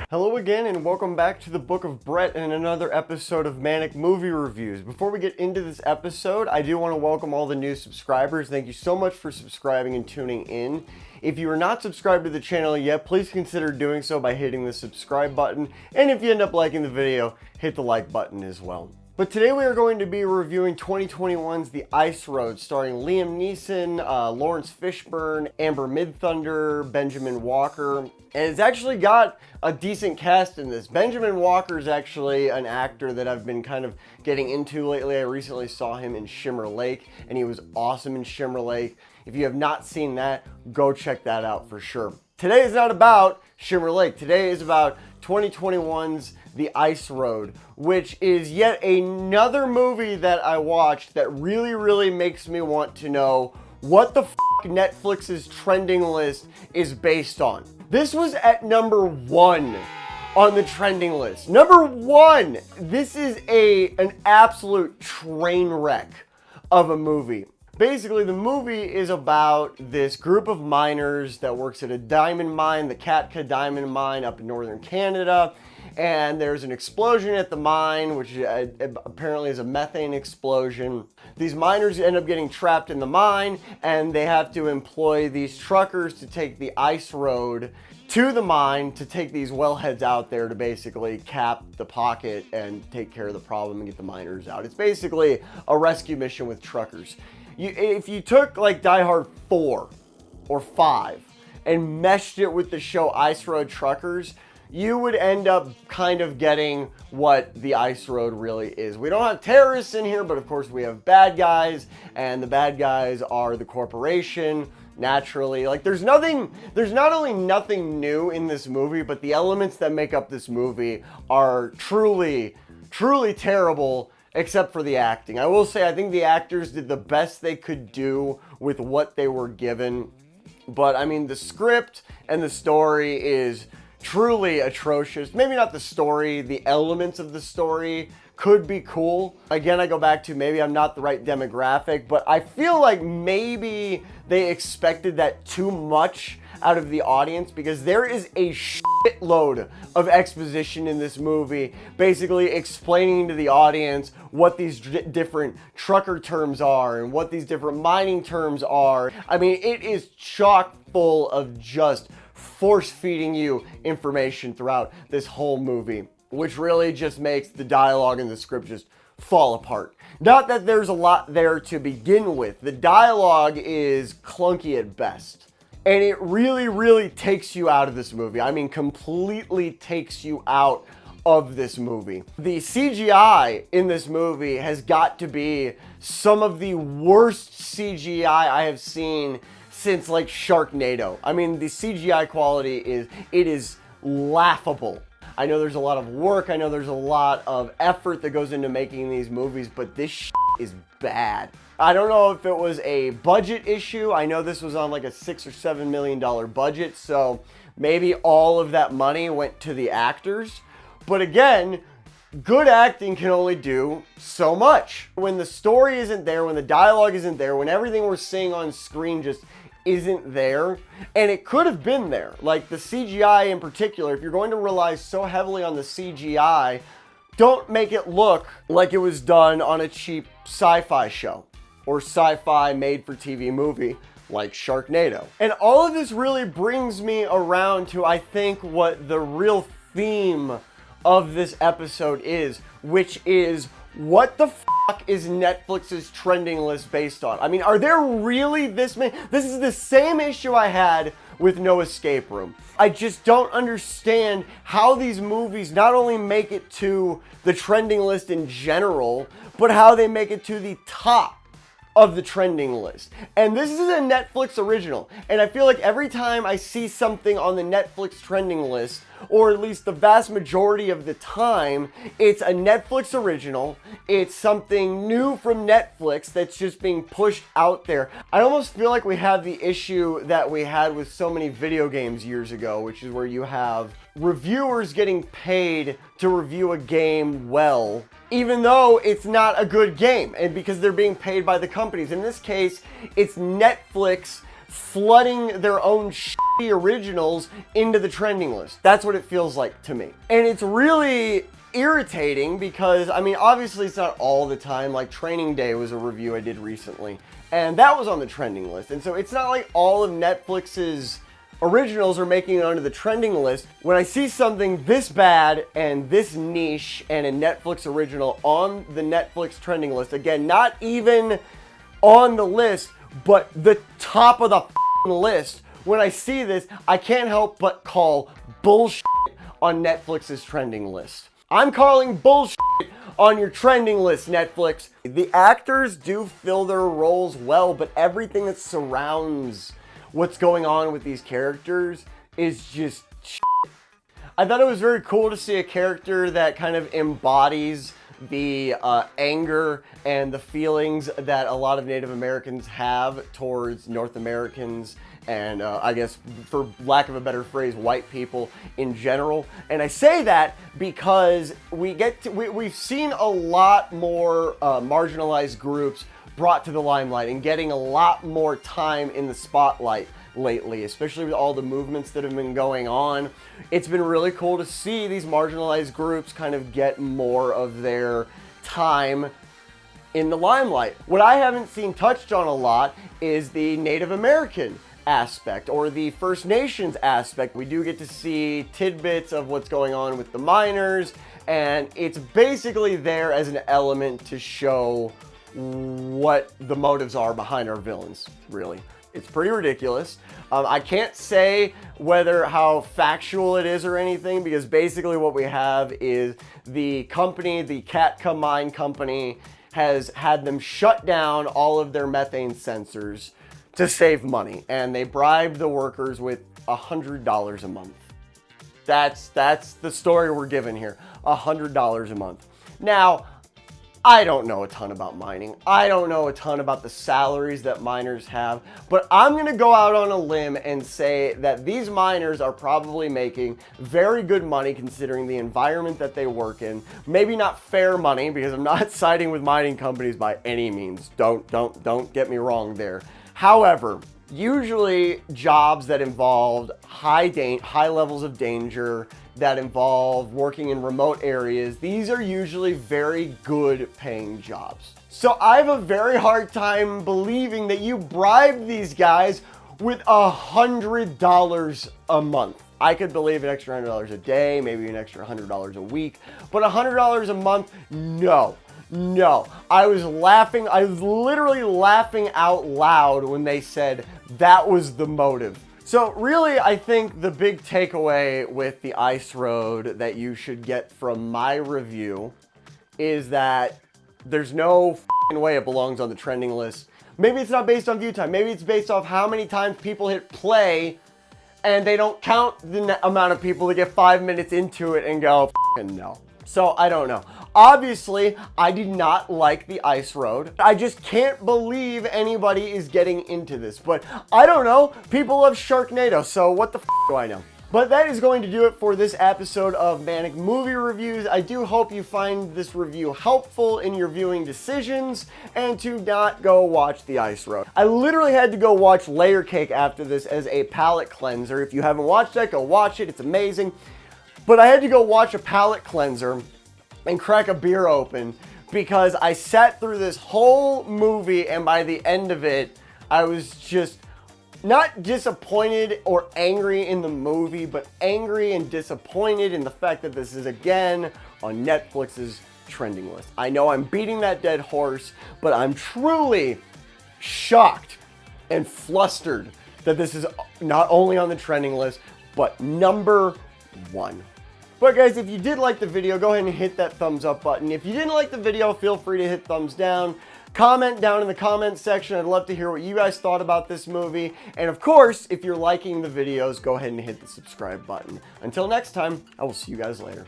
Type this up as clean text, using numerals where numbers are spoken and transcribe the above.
Hello again and welcome back to the Book of Brett and another episode of Manic Movie Reviews. Before we get into this episode, I do want to welcome all the new subscribers. Thank you so much for subscribing and tuning in. If you are not subscribed to the channel yet, please consider doing so by hitting the subscribe button. And if you end up liking the video, hit the like button as well. But today we are going to be reviewing 2021's The Ice Road, starring Liam Neeson, Laurence Fishburn, Midthunder, Benjamin Walker. And it's actually got a decent cast in this. Benjamin Walker is actually an actor that I've been kind of getting into lately. I recently saw him in Shimmer Lake, and he was awesome in Shimmer Lake. If you have not seen that, go check that out for sure. Today is not about Shimmer Lake. Today is about 2021's The Ice Road, which is yet another movie that I watched that really makes me want to know what the f*** Netflix's trending list is based on. This was at number 1 on the trending list. Number 1! This is an absolute train wreck of a movie. Basically, the movie is about this group of miners that works at a diamond mine, the Katka Diamond Mine up in northern Canada. And there's an explosion at the mine, which apparently is a methane explosion. These miners end up getting trapped in the mine, and they have to employ these truckers to take the ice road to the mine to take these wellheads out there to basically cap the pocket and take care of the problem and get the miners out. It's basically a rescue mission with truckers. If you took like Die Hard 4 or 5 and meshed it with the show Ice Road Truckers, you would end up kind of getting what the Ice Road really is. We don't have terrorists in here, but of course we have bad guys, and the bad guys are the corporation, naturally. Like there's not only nothing new in this movie, but the elements that make up this movie are truly terrible, except for the acting. I will say I think the actors did the best they could do with what they were given. But I mean, the script and the story is truly atrocious. Maybe not the story, the elements of the story could be cool. Again, I go back to maybe I'm not the right demographic, but I feel like maybe they expected that too much out of the audience, because there is a shitload of exposition in this movie, basically explaining to the audience what these different trucker terms are and what these different mining terms are. I mean, it is chock full of just force feeding you information throughout this whole movie, which really just makes the dialogue and the script just fall apart. Not that there's a lot there to begin with. The dialogue is clunky at best. And it really takes you out of this movie. I mean, completely takes you out of this movie. The CGI in this movie has got to be some of the worst CGI I have seen since like Sharknado. I mean, the CGI quality is laughable. I know there's a lot of work, I know there's a lot of effort that goes into making these movies, but this is bad. I don't know if it was a budget issue. I know this was on like a $6 or $7 million budget, so maybe all of that money went to the actors. But again, good acting can only do so much. When the story isn't there, when the dialogue isn't there, when everything we're seeing on screen just isn't there, and it could have been there. Like the CGI in particular, if you're going to rely so heavily on the CGI, don't make it look like it was done on a cheap sci-fi show or sci-fi made-for-TV movie like Sharknado. And all of this really brings me around to, I think, what the real theme of this episode is, which is, what the fuck is Netflix's trending list based on? I mean, are there really this many? This is the same issue I had with No Escape Room. I just don't understand how these movies not only make it to the trending list in general, but how they make it to the top of the trending list. And this is a Netflix original. And I feel like every time I see something on the Netflix trending list, or at least the vast majority of the time, it's a Netflix original. It's something new from Netflix that's just being pushed out there. I almost feel like we have the issue that we had with so many video games years ago, which is where you have reviewers getting paid to review a game well, even though it's not a good game, and because they're being paid by the companies. In this case, it's Netflix flooding their own shitty originals into the trending list. That's what it feels like to me. And it's really irritating because, I mean, obviously it's not all the time. Like Training Day was a review I did recently, and that was on the trending list. And so it's not like all of Netflix's originals are making it onto the trending list. When I see something this bad and this niche and a Netflix original on the Netflix trending list, again, not even on the list, but the top of the list, when I see this, I can't help but call bullshit on Netflix's trending list. I'm calling bullshit on your trending list, Netflix. The actors do fill their roles well, but everything that surrounds what's going on with these characters is just shit. I thought it was very cool to see a character that kind of embodies the anger and the feelings that a lot of Native Americans have towards North Americans and I guess, for lack of a better phrase, white people in general. And I say that because we've seen a lot more marginalized groups brought to the limelight and getting a lot more time in the spotlight lately, especially with all the movements that have been going on. It's been really cool to see these marginalized groups kind of get more of their time in the limelight. What I haven't seen touched on a lot is the Native American aspect or the First Nations aspect. We do get to see tidbits of what's going on with the miners, and it's basically there as an element to show what the motives are behind our villains, really. It's pretty ridiculous. I can't say how factual it is or anything, because basically what we have is the company, the Katka Mine Company, has had them shut down all of their methane sensors to save money, and they bribed the workers with $100 a month. That's the story we're given here, $100 a month. Now, I don't know a ton about mining. I don't know a ton about the salaries that miners have, but I'm gonna go out on a limb and say that these miners are probably making very good money considering the environment that they work in. Maybe not fair money, because I'm not siding with mining companies by any means. Don't get me wrong there. However, usually jobs that involved high levels of danger, that involve working in remote areas, these are usually very good paying jobs. So I have a very hard time believing that you bribed these guys with $100 a month. I could believe an extra $100 a day, maybe an extra $100 a week, but $100 a month, no. No, I was literally laughing out loud when they said that was the motive. So really, I think the big takeaway with the Ice Road that you should get from my review is that there's no f***ing way it belongs on the trending list. Maybe it's not based on view time. Maybe it's based off how many times people hit play, and they don't count the amount of people that get 5 minutes into it and go, f***ing no. So I don't know. Obviously, I did not like the Ice Road. I just can't believe anybody is getting into this. But I don't know. People love Sharknado, so what the f*** do I know? But that is going to do it for this episode of Manic Movie Reviews. I do hope you find this review helpful in your viewing decisions and to not go watch the Ice Road. I literally had to go watch Layer Cake after this as a palate cleanser. If you haven't watched that, go watch it. It's amazing. But I had to go watch a palate cleanser and crack a beer open because I sat through this whole movie, and by the end of it, I was just not disappointed or angry in the movie, but angry and disappointed in the fact that this is again on Netflix's trending list. I know I'm beating that dead horse, but I'm truly shocked and flustered that this is not only on the trending list, but number one. But guys, if you did like the video, go ahead and hit that thumbs up button. If you didn't like the video, feel free to hit thumbs down. Comment down in the comments section. I'd love to hear what you guys thought about this movie. And of course, if you're liking the videos, go ahead and hit the subscribe button. Until next time, I will see you guys later.